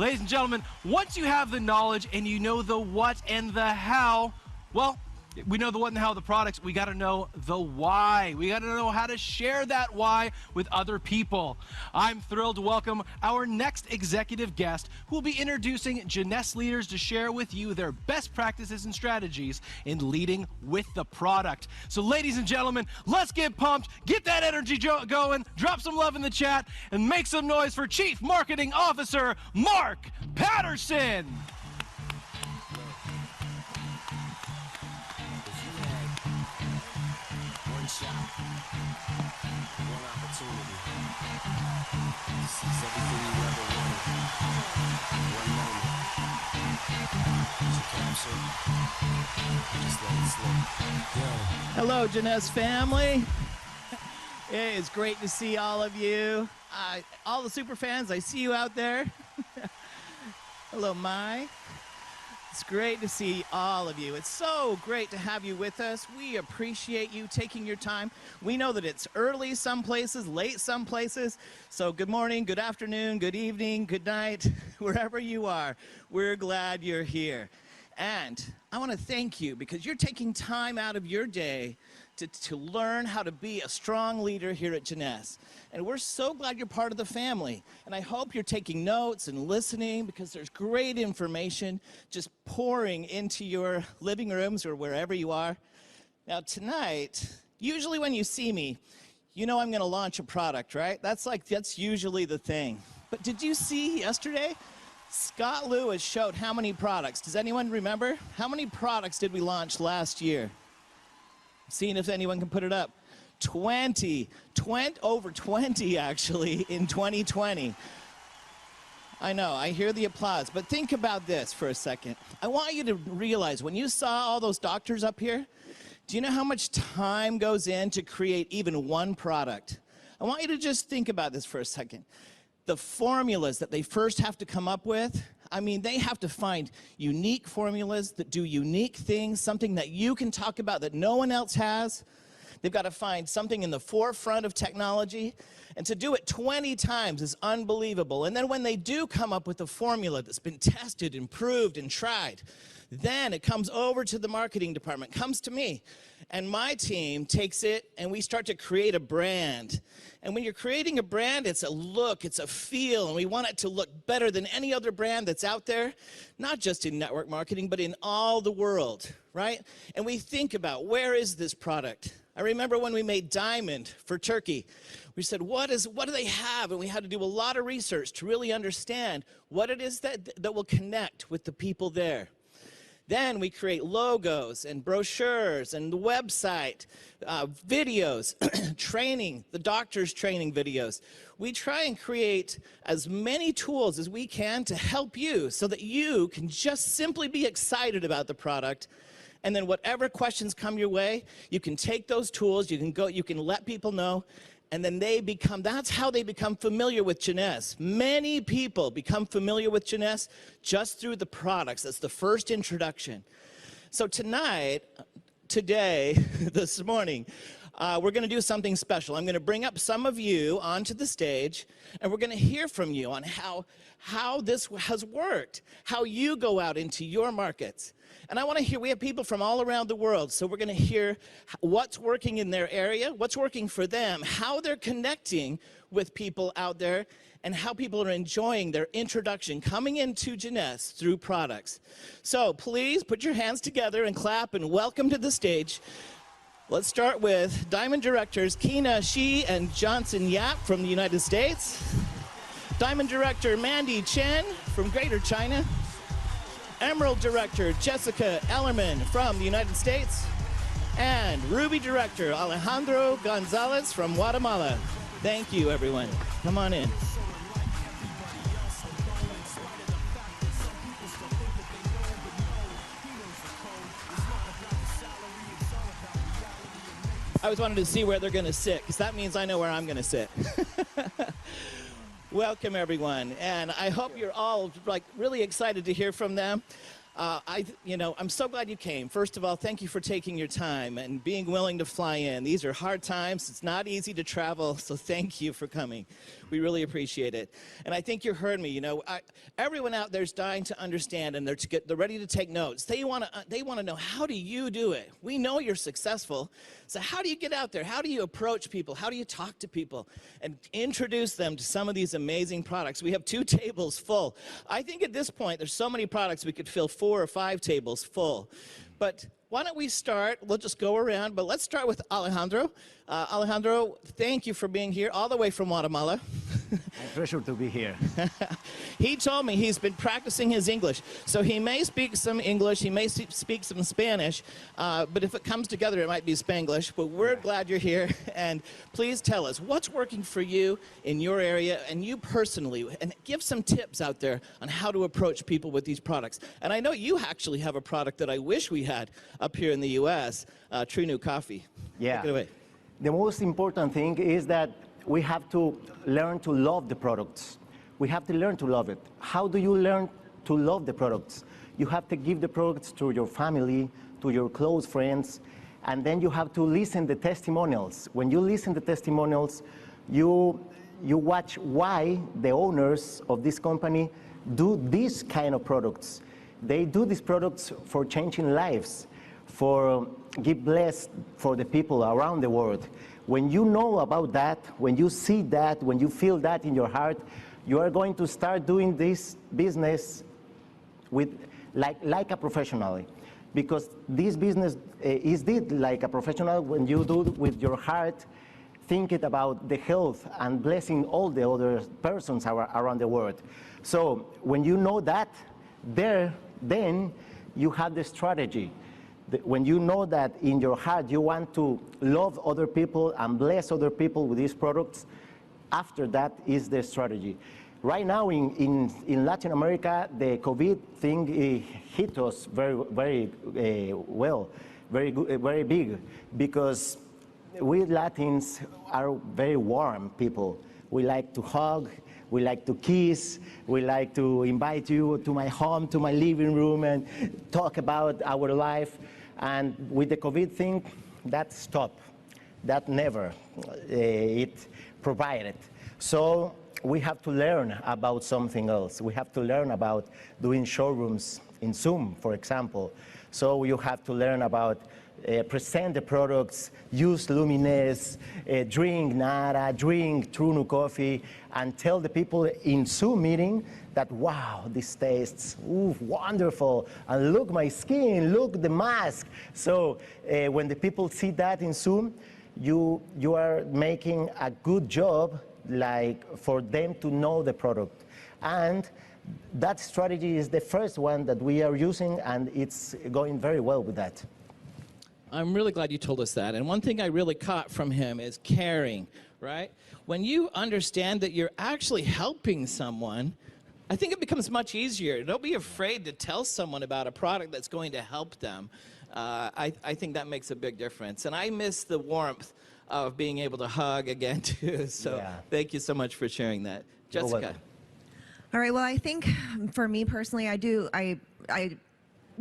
Ladies and gentlemen, once you have the knowledge and you know the what and the how, well, we know the what and the how of the products. We got to know the why. We got to know how to share that why with other people. I'm thrilled to welcome our next executive guest, who will be introducing Jeunesse leaders to share with you their best practices and strategies in leading with the product. So ladies and gentlemen, let's get pumped, get that energy going, drop some love in the chat, and make some noise for Chief Marketing Officer Mark Patterson. Shot, one opportunity. This is everything you ever wanted. One moment. Did you capture? Just let it slip. Yo. Hello, Jeunesse family. It is great to see all of you. All the super fans, I see you out there. Hello, Mike. It's great to see all of you. It's so great to have you with us. We appreciate you taking your time. We know that it's early some places, late some places. So good morning, good afternoon, good evening, good night, wherever you are. We're glad you're here. And I want to thank you because you're taking time out of your day to learn how to be a strong leader here at Jeunesse. And we're so glad you're part of the family. And I hope you're taking notes and listening because there's great information just pouring into your living rooms or wherever you are. Now tonight, usually when you see me, you know I'm going to launch a product, right? That's usually the thing. But did you see yesterday? Scott Lewis showed how many products. Does anyone remember? How many products did we launch last year? Seeing if anyone can put it up. 20, over 20 actually in 2020. I know, I hear the applause, but think about this for a second. I want you to realize when you saw all those doctors up here, do you know how much time goes in to create even one product? I want you to just think about this for a second. The formulas that they first have to come up with, I mean, they have to find unique formulas that do unique things, something that you can talk about that no one else has. They've got to find something in the forefront of technology. And to do it 20 times is unbelievable. And then when they do come up with a formula that's been tested, improved, and tried, then it comes over to the marketing department, comes to me. And my team takes it and we start to create a brand. And when you're creating a brand, it's a look, it's a feel, and we want it to look better than any other brand that's out there, not just in network marketing, but in all the world, right? And we think about, where is this product? I remember when we made Diamond for Turkey, we said, what do they have? And we had to do a lot of research to really understand what it is that will connect with the people there. Then we create logos and brochures and the website, videos, training, the doctor's training videos. We try and create as many tools as we can to help you so that you can just simply be excited about the product. And then whatever questions come your way, you can take those tools, you can let people know, and then that's how they become familiar with Jeunesse. Many people become familiar with Jeunesse just through the products. That's the first introduction. So today, this morning, we're going to do something special. I'm going to bring up some of you onto the stage, and we're going to hear from you on how this has worked, how you go out into your markets. And I want to hear, we have people from all around the world, so we're going to hear what's working in their area, what's working for them, how they're connecting with people out there, and how people are enjoying their introduction coming into Jeunesse through products. So please put your hands together and clap and welcome to the stage. Let's start with Diamond Directors Kina Shi and Johnson Yap from the United States. Diamond Director Mandy Chen from Greater China. Emerald Director Jessica Ellerman from the United States. And Ruby Director Alejandro Gonzalez from Guatemala. Thank you, everyone. Come on in. I always wanted to see where they're going to sit, because that means I know where I'm going to sit. Welcome, everyone. And I hope you're all really excited to hear from them. I'm so glad you came. First of all, thank you for taking your time and being willing to fly in. These are hard times. It's not easy to travel, so thank you for coming. We really appreciate it. And I think you heard me. Everyone out there is dying to understand, and they're ready to take notes. They want to know, how do you do it? We know you're successful, so how do you get out there? How do you approach people? How do you talk to people and introduce them to some of these amazing products? We have 2 tables full. I think at this point, there's so many products we could fill 4 or 5 tables full. But why don't we start? We'll just go around, but let's start with Alejandro. Alejandro, thank you for being here all the way from Guatemala. A pleasure to be here. He told me he's been practicing his English, so he may speak some English, he may speak some Spanish, but if it comes together, it might be Spanglish. But we're glad you're here, and please tell us what's working for you in your area and you personally, and give some tips out there on how to approach people with these products. And I know you actually have a product that I wish we had up here in the U.S., True New Coffee. Yeah. Take it away. The most important thing is that we have to learn to love the products. We have to learn to love it. How do you learn to love the products? You have to give the products to your family, to your close friends, and then you have to listen to the testimonials. When you listen to testimonials, you watch why the owners of this company do these kind of products. They do these products for changing lives, for give blessed for the people around the world. When you know about that, when you see that, when you feel that in your heart, you are going to start doing this business with like a professional. Because this business is did like a professional when you do it with your heart, thinking about the health and blessing all the other persons around the world. So when you know that, then you have the strategy. When you know that in your heart you want to love other people and bless other people with these products, after that is the strategy. Right now in Latin America, the COVID thing hit us very well, very big, because we Latins are very warm people. We like to hug, we like to kiss, we like to invite you to my home, to my living room, and talk about our life. And with the COVID thing, that stopped. That never, it provided. So we have to learn about something else. We have to learn about doing showrooms in Zoom, for example. So you have to learn about present the products, use Luminous, drink Nara, drink True New Coffee, and tell the people in Zoom meeting that, wow, this tastes wonderful, and look my skin, look the mask. So when the people see that in Zoom, you are making a good job, like for them to know the product. And that strategy is the first one that we are using, and it's going very well with that. I'm really glad you told us that. And one thing I really caught from him is caring, right? When you understand that you're actually helping someone, I think it becomes much easier. Don't be afraid to tell someone about a product that's going to help them. I think that makes a big difference. And I miss the warmth of being able to hug again, too. So thank you so much for sharing that. Jessica. All right, well, I think for me personally, I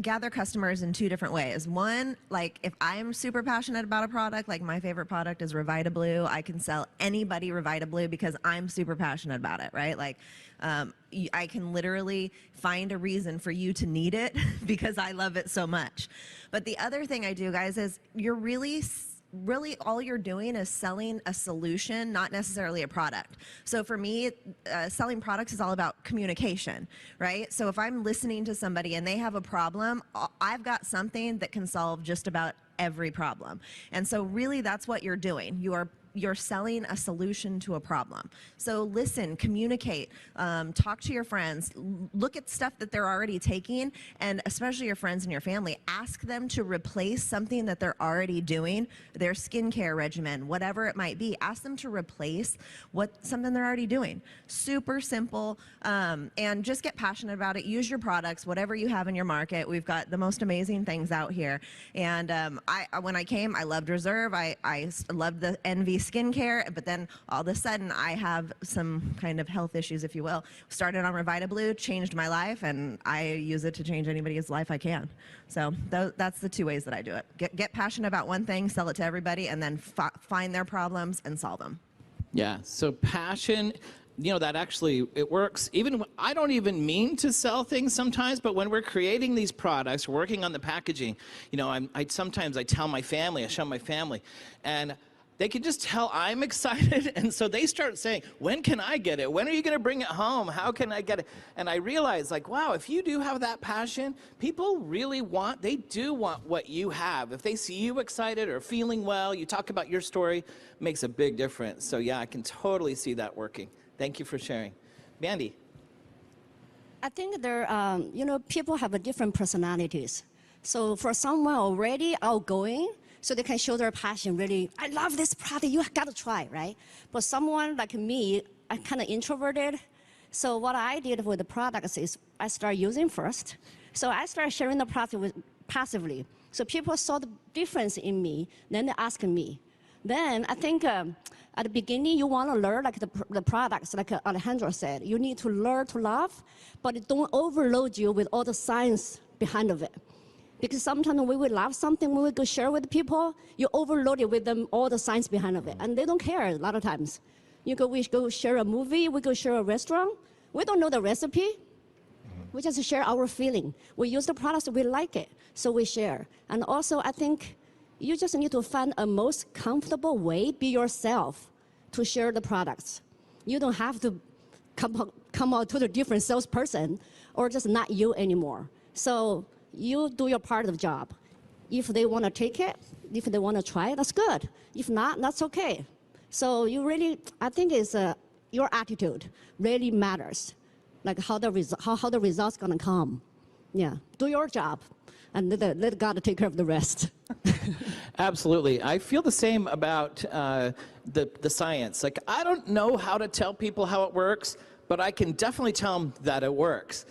gather customers in 2 different ways. One, like if I'm super passionate about a product, like my favorite product is Revita Blue, I can sell anybody Revita Blue because I'm super passionate about it, right? Like I can literally find a reason for you to need it because I love it so much. But the other thing I do, guys, is you're really all you're doing is selling a solution, not necessarily a product. So for me, selling products is all about communication, right? So if I'm listening to somebody and they have a problem, I've got something that can solve just about every problem. And so really that's what you're doing. You're selling a solution to a problem. So listen, communicate, talk to your friends, look at stuff that they're already taking, and especially your friends and your family, ask them to replace something that they're already doing, their skincare regimen, whatever it might be. Ask them to replace something they're already doing. Super simple, and just get passionate about it. Use your products, whatever you have in your market. We've got the most amazing things out here. And when I came, I loved Reserve. I loved the NV skincare, but then all of a sudden I have some kind of health issues, if you will. Started on Revita Blue, changed my life, and I use it to change anybody's life I can. So that's the two ways that I do it. Get passionate about one thing, sell it to everybody, and then find their problems and solve them. Yeah, so passion, you know, that actually, it works. Even I don't even mean to sell things sometimes, but when we're creating these products, working on the packaging, you know, sometimes I tell my family, I show my family, and they can just tell I'm excited, and so they start saying, when can I get it? When are you going to bring it home? How can I get it? And I realize, like, wow, if you do have that passion, people really want, they do want what you have. If they see you excited or feeling well, you talk about your story, makes a big difference. So yeah, I can totally see that working. Thank you for sharing. Mandy. I think there, you know, people have a different personalities. So for someone already outgoing, so they can show their passion, really, I love this product, you got to try, right? But someone like me, I'm kind of introverted. So what I did with the products is I started using first. So I started sharing the product passively. So people saw the difference in me, then they asked me. Then I think at the beginning, you want to learn like the products, like Alejandro said. You need to learn to love, but it don't overload you with all the science behind of it. Because sometimes when we love something, when we go share with people, you overload it with them, all the science behind of it. And they don't care a lot of times. We go share a movie, we go share a restaurant. We don't know the recipe. We just share our feeling. We use the products, we like it, so we share. And also, I think you just need to find a most comfortable way, be yourself, to share the products. You don't have to come out to the different salesperson or just not you anymore. So you do your part of the job. If they want to take it, if they want to try it, that's good. If not, that's okay. So you really, I think it's your attitude really matters, like how the results gonna come. Yeah, do your job, and let God take care of the rest. Absolutely. I feel the same about the science. Like, I don't know how to tell people how it works, but I can definitely tell them that it works.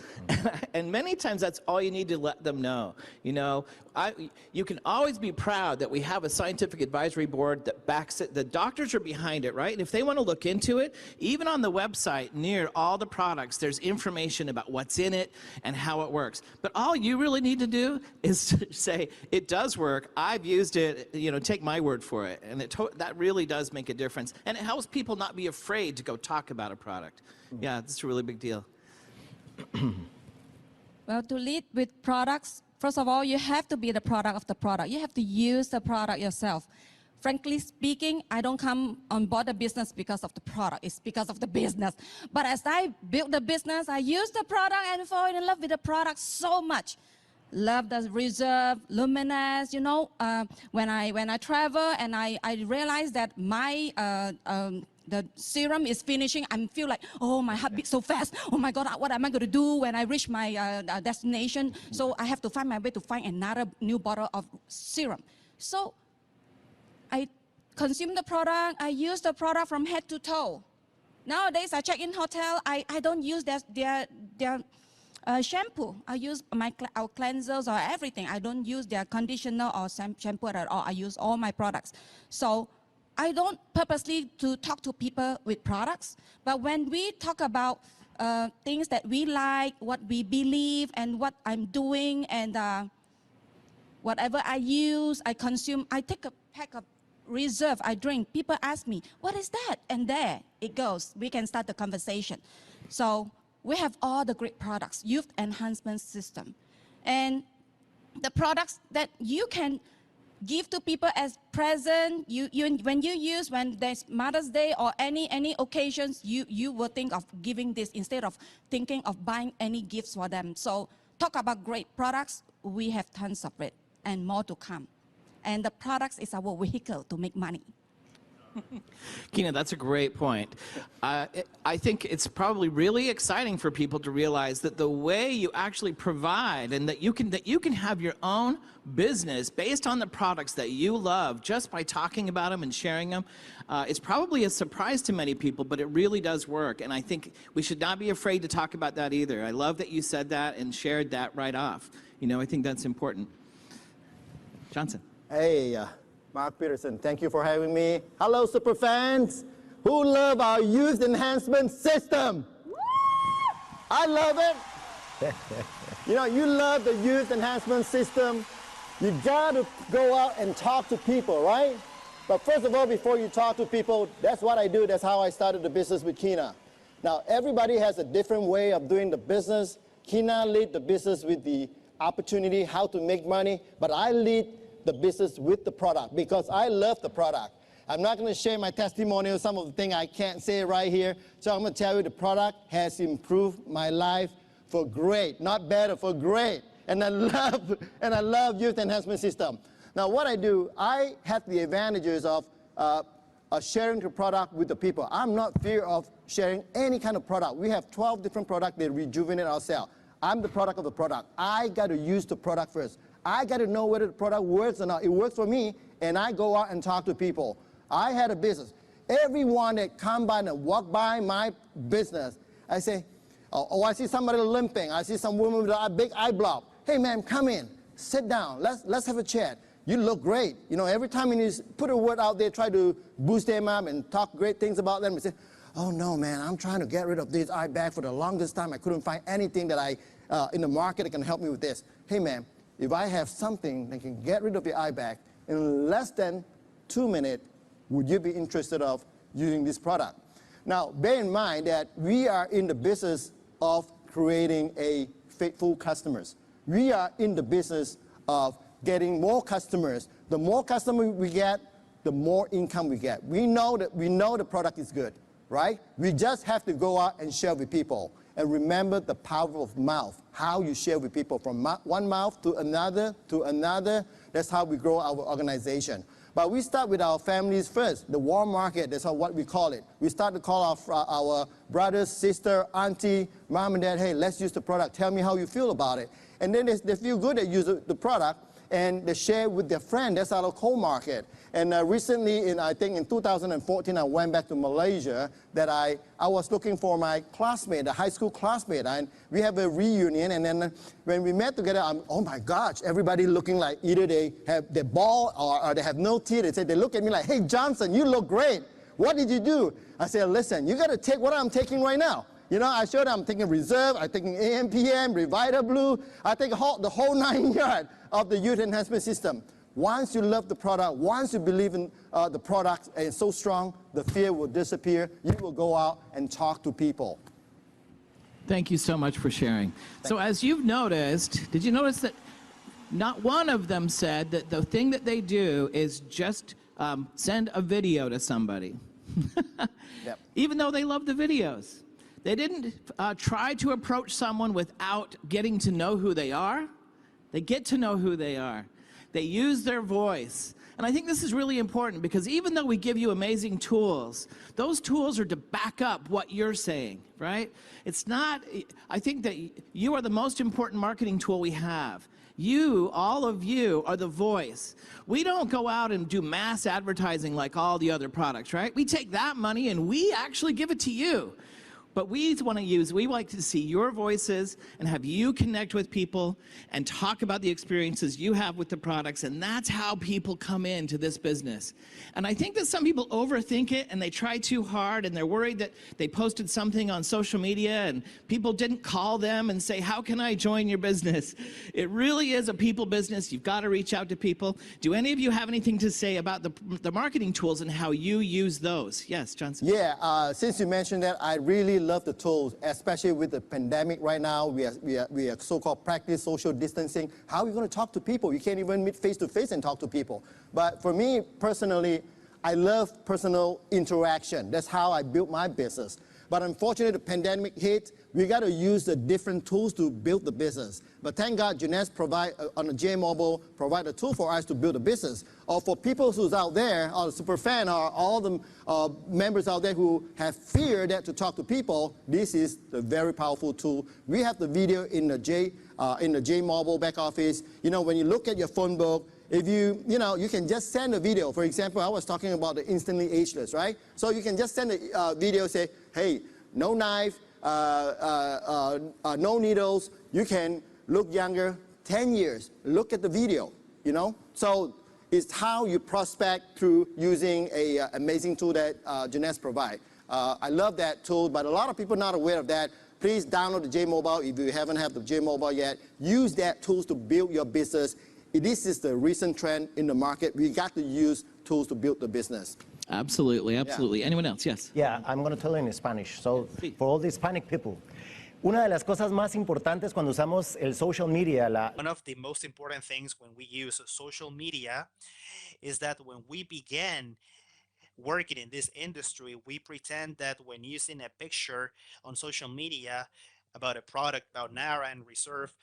And many times that's all you need to let them know. You know, you can always be proud that we have a scientific advisory board that backs it. The doctors are behind it, right? And if they want to look into it, even on the website near all the products, there's information about what's in it and how it works. But all you really need to do is to say, it does work, I've used it, you know, take my word for it. And that really does make a difference. And it helps people not be afraid to go talk about a product. Yeah, that's a really big deal. Well, to lead with products, first of all, you have to be the product of the product. You have to use the product yourself. Frankly speaking, I don't come on board the business because of the product. It's because of the business. But as I built the business, I used the product and fall in love with the product so much. Love the Reserve, Luminous, you know. When I travel and I realize that my the serum is finishing, I feel like, oh, my heart beats so fast. Oh my God, what am I going to do when I reach my destination? So I have to find my way to find another new bottle of serum. So I consume the product, I use the product from head to toe. Nowadays, I check in hotel, I don't use their shampoo. I use our cleansers or everything. I don't use their conditioner or shampoo at all. I use all my products. So I don't purposely to talk to people with products, but when we talk about things that we like, what we believe, and what I'm doing, and whatever I use, I consume, I take a pack of Reserve, I drink. People ask me, what is that? And there it goes. We can start the conversation. So we have all the great products, youth enhancement system. And the products that you can give to people as present, when there's Mother's Day or any occasions, you will think of giving this instead of thinking of buying any gifts for them. So talk about great products, we have tons of it and more to come. And the products is our vehicle to make money. Kina, that's a great point. I think it's probably really exciting for people to realize that the way you actually provide and that you can have your own business based on the products that you love just by talking about them and sharing them, it's probably a surprise to many people, but it really does work. And I think we should not be afraid to talk about that either. I love that you said that and shared that right off. You know, I think that's important. Johnson. Hey, Mark Peterson. Thank you for having me. Hello, super fans who love our youth enhancement system. I love it. You know, you love the youth enhancement system. You got to go out and talk to people, right? But first of all, before you talk to people, that's what I do. That's how I started the business with Kina. Now, everybody has a different way of doing the business. Kina lead the business with the opportunity, how to make money, but I lead the business with the product because I love the product. I'm not going to share my testimonial, some of the things I can't say right here. So I'm going to tell you the product has improved my life for great, not better, for great. And I love youth enhancement system. Now what I do, I have the advantages of sharing the product with the people. I'm not fear of sharing any kind of product. We have 12 different products that rejuvenate ourselves. I'm the product of the product. I got to use the product first. I got to know whether the product works or not. It works for me, and I go out and talk to people. I had a business. Everyone that come by and walk by my business, I say, oh, I see somebody limping. I see some woman with a big eye block. Hey, ma'am, come in. Sit down. Let's have a chat. You look great. You know, every time you put a word out there, try to boost them up and talk great things about them. And say, oh, no, man, I'm trying to get rid of this eye bag for the longest time. I couldn't find anything that in the market that can help me with this. Hey, ma'am, if I have something that can get rid of your eye bag in less than 2 minutes, would you be interested of using this product? Now, bear in mind that we are in the business of creating faithful customers. We are in the business of getting more customers. The more customers we get, the more income we get. We know the product is good, right? We just have to go out and share with people. And remember the power of mouth, how you share with people from one mouth to another to another. That's how we grow our organization. But we start with our families first, the warm market, that's what we call it. We start to call our brothers, sister, auntie, mom and dad, hey, let's use the product. Tell me how you feel about it. And then they feel good, they use the product, and they share with their friend. That's our cold market. And recently, I think in 2014, I went back to Malaysia that I was looking for my classmate, a high school classmate, and we have a reunion. And then when we met together, oh my gosh, everybody looking like either they have their bald or they have no teeth. They look at me like, hey, Johnson, you look great. What did you do? I said, listen, you got to take what I'm taking right now. You know, I showed them I'm taking Reserve, I'm taking AM/PM, Revita Blue. I take the whole 9 yards of the youth enhancement system. Once you love the product, once you believe in the product and it's so strong, the fear will disappear. You will go out and talk to people. Thank you so much for sharing. So as you've noticed, did you notice that not one of them said that the thing that they do is just send a video to somebody? Yep. Even though they love the videos. They didn't try to approach someone without getting to know who they are. They get to know who they are. They use their voice. And I think this is really important because even though we give you amazing tools, those tools are to back up what you're saying, right? It's not, I think that you are the most important marketing tool we have. You, all of you, are the voice. We don't go out and do mass advertising like all the other products, right? We take that money and we actually give it to you. But we like to see your voices and have you connect with people and talk about the experiences you have with the products, and that's how people come into this business. And I think that some people overthink it and they try too hard and they're worried that they posted something on social media and people didn't call them and say, how can I join your business? It really is a people business. You've got to reach out to people. Do any of you have anything to say about the marketing tools and how you use those? Yes, Johnson. Yeah, since you mentioned that, I really love the tools, especially with the pandemic right now. We are so-called practice social distancing. How are you going to talk to people? You can't even meet face-to-face and talk to people. But for me, personally, I love personal interaction. That's how I built my business. But unfortunately, the pandemic hit. We got to use the different tools to build the business. But thank God, Jeunesse provide on the JeunesseGlobal provide a tool for us to build a business. Or for people who's out there, or the super fan, or all the members out there who have fear that to talk to people, this is the very powerful tool. We have the video in the JeunesseGlobal back office. You know, when you look at your phone book, if you can just send a video. For example, I was talking about the instantly ageless, right? So you can just send a video, say, hey, no knife, no needles. You can look younger 10 years. Look at the video, you know? So is how you prospect through using an amazing tool that Jeunesse provides. I love that tool, but a lot of people are not aware of that. Please download the JMobile if you haven't had the JMobile yet. Use that tools to build your business. This is the recent trend in the market. We got to use tools to build the business. Absolutely, absolutely. Yeah. Anyone else? Yes. Yeah, I'm going to tell you in Spanish. So, for all the Hispanic people, una de las cosas más importantes cuando usamos el social media, One of the most important things when we use social media is that when we began working in this industry, we pretend that when using a picture on social media about a product, about Nara and Reserve,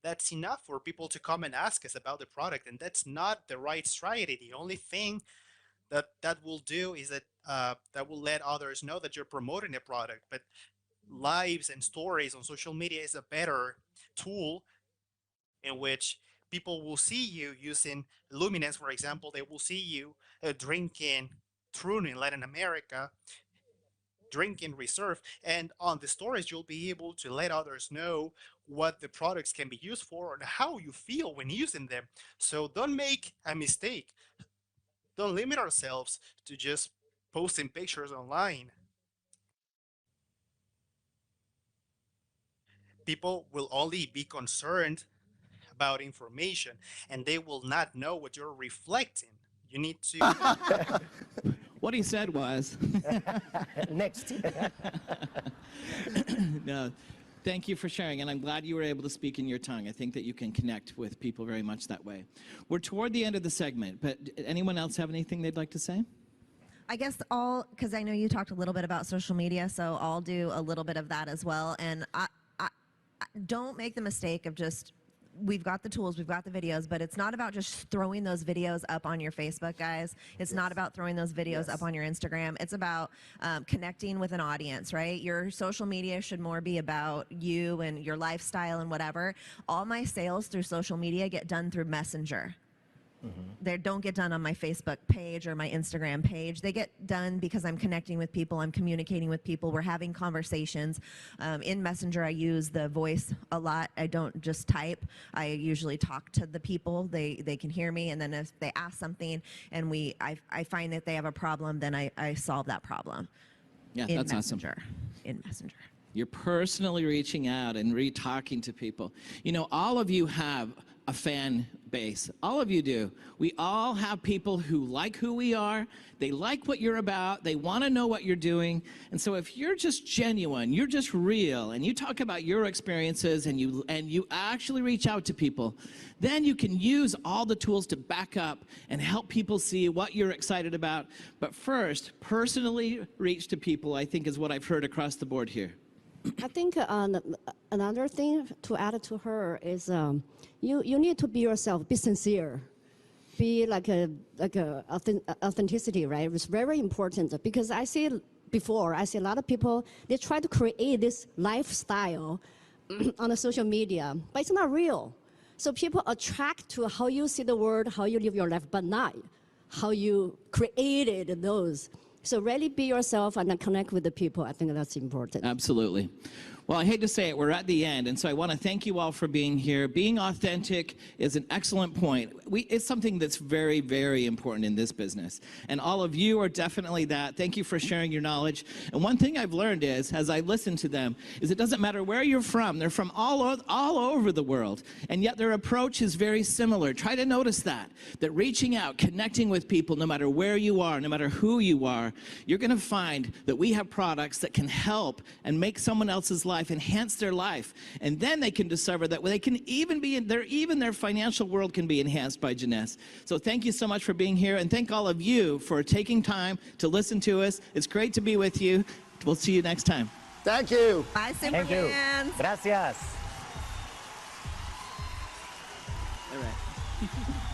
that's enough for people to come and ask us about the product, and that's not the right strategy. The only thing that will do is that that will let others know that you're promoting a product. But lives and stories on social media is a better tool in which people will see you using Luminance, for example. They will see you drinking Trun in Latin America, drinking Reserve, and on the stories you'll be able to let others know what the products can be used for and how you feel when using them. So don't make a mistake. Don't limit ourselves to just posting pictures online. People will only be concerned about information, and they will not know what you're reflecting. You need to. What he said was. next. No, thank you for sharing, and I'm glad you were able to speak in your tongue. I think that you can connect with people very much that way. We're toward the end of the segment, but anyone else have anything they'd like to say? I guess because I know you talked a little bit about social media, so I'll do a little bit of that as well. And I don't make the mistake of just, we've got the tools, we've got the videos, but it's not about just throwing those videos up on your Facebook, guys. It's not about throwing those videos up on your Instagram. It's about connecting with an audience, right? Your social media should more be about you and your lifestyle and whatever. All my sales through social media get done through Messenger. They don't get done on my Facebook page or my Instagram page. They get done because I'm connecting with people, I'm communicating with people, we're having conversations. In Messenger, I use the voice a lot. I don't just type. I usually talk to the people. They can hear me, and then if they ask something and I find that they have a problem, then I solve that problem. Yeah, in that's Messenger. awesome. In Messenger. You're personally reaching out and talking to people. You know, all of you have a fan base. All of you do. We all have people who like who we are. They like what you're about. They want to know what you're doing. And so if you're just genuine, you're just real, and you talk about your experiences and you actually reach out to people, then you can use all the tools to back up and help people see what you're excited about. But first, personally reach to people, I think, is what I've heard across the board here. I think another thing to add to her is you need to be yourself, be sincere, be like a authenticity, right? It's very important because I see a lot of people, they try to create this lifestyle on the social media, but it's not real. So people attract to how you see the world, how you live your life, but not how you created those. So really be yourself and connect with the people. I think that's important. Absolutely. Well, I hate to say it, we're at the end, and so I want to thank you all for being here. Being authentic is an excellent point. It's something that's very, very important in this business, and all of you are definitely that. Thank you for sharing your knowledge. And one thing I've learned is, as I listen to them, is it doesn't matter where you're from. They're from all over the world, and yet their approach is very similar. Try to notice that reaching out, connecting with people, no matter where you are, no matter who you are, you're going to find that we have products that can help and make someone else's life, enhance their life, and then they can discover that they can even their financial world can be enhanced by Jeunesse. So thank you so much for being here, and thank all of you for taking time to listen to us. It's great to be with you. We'll see you next time. Thank you. Bye, Thank you. Superfans. Gracias. All right.